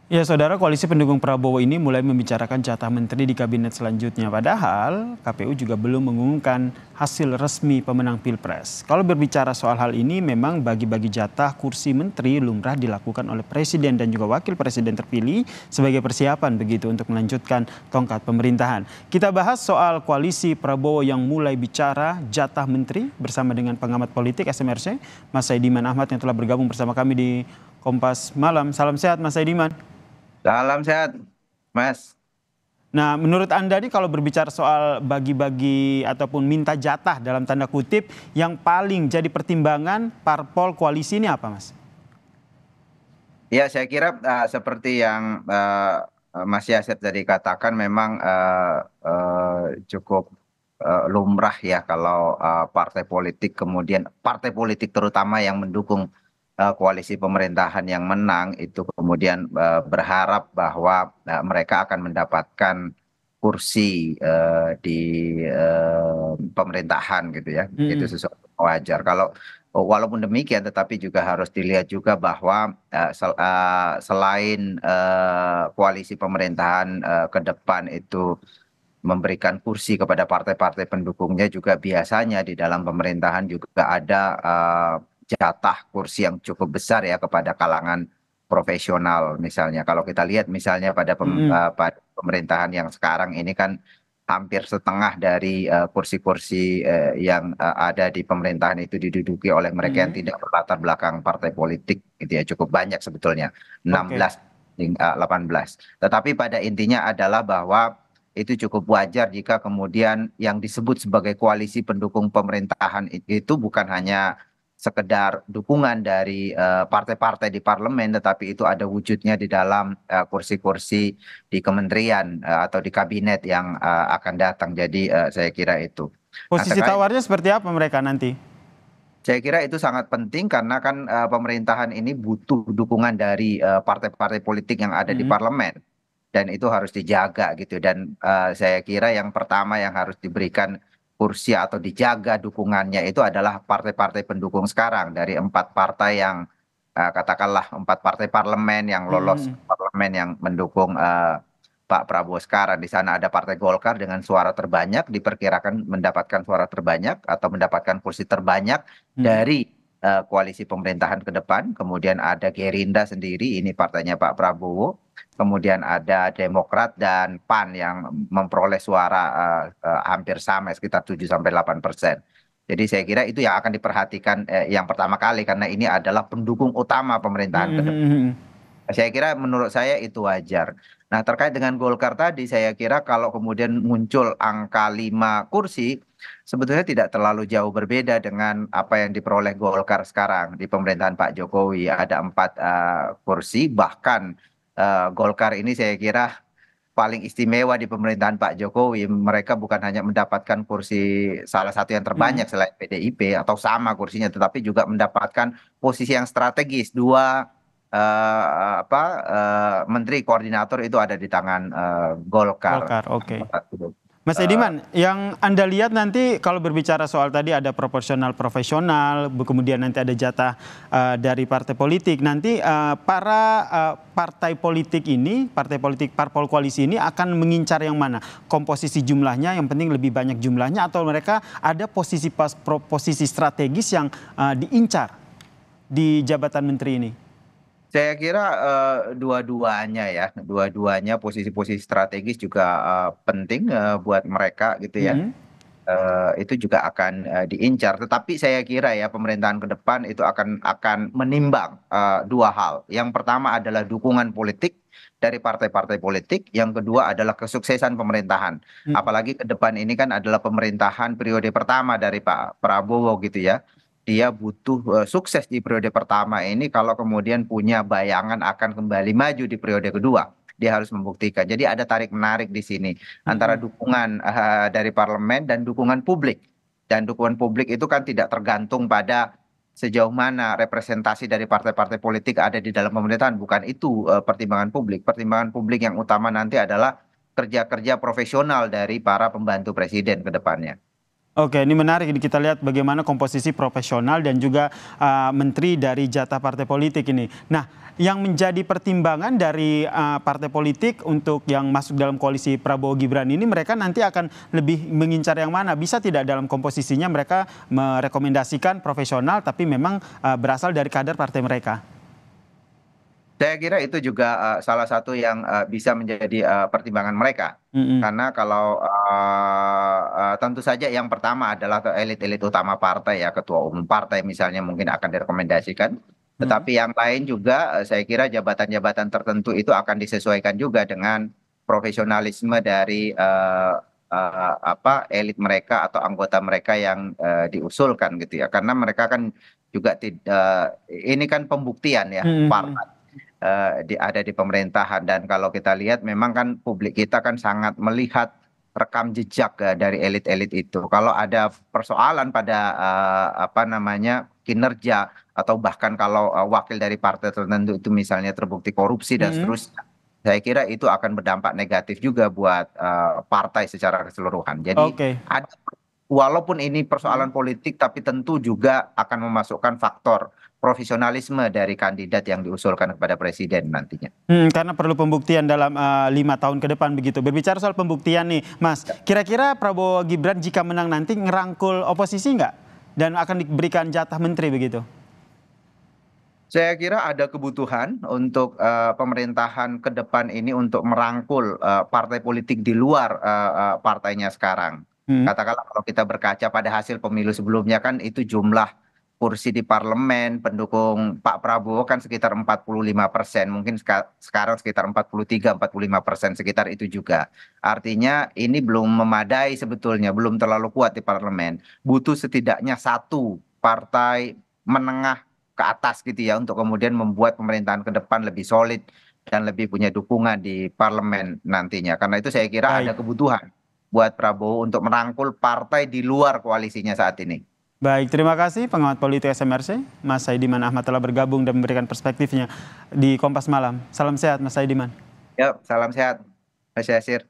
Ya, saudara, koalisi pendukung Prabowo ini mulai membicarakan jatah menteri di kabinet selanjutnya. Padahal KPU juga belum mengumumkan hasil resmi pemenang Pilpres. Kalau berbicara soal hal ini, memang bagi-bagi jatah kursi menteri lumrah dilakukan oleh presiden dan juga wakil presiden terpilih sebagai persiapan begitu untuk melanjutkan tongkat pemerintahan. Kita bahas soal koalisi Prabowo yang mulai bicara jatah menteri bersama dengan pengamat politik SMRC, Mas Saidiman Ahmad yang telah bergabung bersama kami di Kompas Malam. Salam sehat, Mas Saidiman. Salam sehat, Mas. Nah, menurut Anda nih kalau berbicara soal bagi-bagi ataupun minta jatah dalam tanda kutip, yang paling jadi pertimbangan parpol koalisi ini apa, Mas? Ya, saya kira seperti yang Mas Yasir tadi katakan memang cukup lumrah ya kalau partai politik kemudian partai politik terutama yang mendukung koalisi pemerintahan yang menang itu kemudian berharap bahwa mereka akan mendapatkan kursi di pemerintahan gitu ya. Itu Mm-mm. sesuatu yang wajar. Kalau walaupun demikian, tetapi juga harus dilihat juga bahwa selain koalisi pemerintahan ke depan itu memberikan kursi kepada partai-partai pendukungnya, juga biasanya di dalam pemerintahan juga ada jatah kursi yang cukup besar ya kepada kalangan profesional. Misalnya kalau kita lihat misalnya Mm-mm. pada pemerintahan yang sekarang ini kan hampir setengah dari kursi-kursi yang ada di pemerintahan itu diduduki oleh mereka yang Mm-mm. tidak berlatar belakang partai politik gitu ya, cukup banyak sebetulnya, Oke. 16 hingga 18. Tetapi pada intinya adalah bahwa itu cukup wajar jika kemudian yang disebut sebagai koalisi pendukung pemerintahan itu bukan hanya sekedar dukungan dari partai-partai di parlemen, tetapi itu ada wujudnya di dalam kursi-kursi di kementerian atau di kabinet yang akan datang. Jadi saya kira itu. Nah, Posisi terkait tawarnya seperti apa mereka nanti? saya kira itu sangat penting karena kan pemerintahan ini butuh dukungan dari partai-partai politik yang ada di Mm-mm. parlemen dan itu harus dijaga gitu dan saya kira yang pertama yang harus diberikan kursi atau dijaga dukungannya itu adalah partai-partai pendukung sekarang dari empat partai yang katakanlah empat partai parlemen yang lolos Mm-mm. ke parlemen yang mendukung Pak Prabowo sekarang. Di sana ada Partai Golkar dengan suara terbanyak, diperkirakan mendapatkan suara terbanyak atau mendapatkan kursi terbanyak Mm-mm. dari koalisi pemerintahan ke depan. Kemudian ada Gerindra sendiri, ini partainya Pak Prabowo. Kemudian ada Demokrat dan PAN yang memperoleh suara hampir sama, sekitar 7-8%. Jadi saya kira itu yang akan diperhatikan yang pertama kali karena ini adalah pendukung utama pemerintahan ke depan. Mm-mm. Saya kira menurut saya itu wajar. Nah, terkait dengan Golkar tadi, saya kira kalau kemudian muncul angka 5 kursi, sebetulnya tidak terlalu jauh berbeda dengan apa yang diperoleh Golkar sekarang di pemerintahan Pak Jokowi. Ada 4 kursi, bahkan Golkar ini saya kira paling istimewa di pemerintahan Pak Jokowi. Mereka bukan hanya mendapatkan kursi salah satu yang terbanyak Mm-mm. selain PDIP atau sama kursinya, tetapi juga mendapatkan posisi yang strategis. Dua menteri koordinator itu ada di tangan Golkar. Golkar, oke. Mas Ediman, yang Anda lihat nanti kalau berbicara soal tadi ada proporsional profesional, kemudian nanti ada jatah dari partai politik. Nanti para partai politik ini, partai politik parpol koalisi ini akan mengincar yang mana? Komposisi jumlahnya, yang penting lebih banyak jumlahnya, atau mereka ada posisi strategis yang diincar di jabatan menteri ini? Saya kira dua-duanya ya, dua-duanya posisi-posisi strategis juga penting buat mereka gitu ya. Mm-mm. Itu juga akan diincar. Tetapi saya kira ya pemerintahan ke depan itu akan menimbang dua hal. Yang pertama adalah dukungan politik dari partai-partai politik. Yang kedua adalah kesuksesan pemerintahan. Mm. Apalagi ke depan ini kan adalah pemerintahan periode pertama dari Pak Prabowo gitu ya. Dia butuh sukses di periode pertama ini kalau kemudian punya bayangan akan kembali maju di periode kedua. Dia harus membuktikan. Jadi ada tarik menarik di sini antara Mm-mm. dukungan dari parlemen dan dukungan publik. Dan dukungan publik itu kan tidak tergantung pada sejauh mana representasi dari partai-partai politik ada di dalam pemerintahan. Bukan itu pertimbangan publik. Pertimbangan publik yang utama nanti adalah kerja-kerja profesional dari para pembantu presiden ke depannya. Oke, ini menarik. Kita lihat bagaimana komposisi profesional dan juga menteri dari jatah partai politik ini. Nah, yang menjadi pertimbangan dari partai politik untuk yang masuk dalam koalisi Prabowo Gibran ini, mereka nanti akan lebih mengincar yang mana? Bisa tidak dalam komposisinya mereka merekomendasikan profesional, tapi memang berasal dari kader partai mereka? Saya kira itu juga salah satu yang bisa menjadi pertimbangan mereka. Mm-mm. Karena kalau tentu saja yang pertama adalah ke elit-elit utama partai ya, ketua umum partai misalnya mungkin akan direkomendasikan. Mm. Tetapi yang lain juga saya kira jabatan-jabatan tertentu itu akan disesuaikan juga dengan profesionalisme dari apa elit mereka atau anggota mereka yang diusulkan gitu ya. Karena mereka kan juga tidak ini kan pembuktian ya Mm-mm. partai ada di pemerintahan dan kalau kita lihat memang kan publik kita kan sangat melihat rekam jejak dari elit-elit itu. Kalau ada persoalan pada apa namanya kinerja atau bahkan kalau wakil dari partai tertentu itu misalnya terbukti korupsi dan Mm-mm. seterusnya, saya kira itu akan berdampak negatif juga buat partai secara keseluruhan. Jadi Oke. ada walaupun ini Mm. persoalan politik, tapi tentu juga akan memasukkan faktor profesionalisme dari kandidat yang diusulkan kepada presiden nantinya. Karena perlu pembuktian dalam 5 tahun ke depan begitu. Berbicara soal pembuktian nih, Mas, kira-kira Prabowo Gibran jika menang nanti ngerangkul oposisi nggak? Dan akan diberikan jatah menteri begitu? Saya kira ada kebutuhan untuk pemerintahan ke depan ini untuk merangkul partai politik di luar partainya sekarang. Hmm. Katakanlah kalau kita berkaca pada hasil pemilu sebelumnya kan itu jumlah kursi di parlemen pendukung Pak Prabowo kan sekitar 45%, mungkin sekarang sekitar 43-45%, sekitar itu juga. Artinya ini belum memadai sebetulnya, belum terlalu kuat di parlemen. Butuh setidaknya satu partai menengah ke atas gitu ya untuk kemudian membuat pemerintahan ke depan lebih solid dan lebih punya dukungan di parlemen nantinya. Karena itu saya kira ada Baik, kebutuhan buat Prabowo untuk merangkul partai di luar koalisinya saat ini. baik. Terima kasih pengamat politik SMRC, Mas Saidiman Ahmad telah bergabung dan memberikan perspektifnya di Kompas Malam. Salam sehat, Mas Saidiman. Ya, salam sehat, Mas Yasir.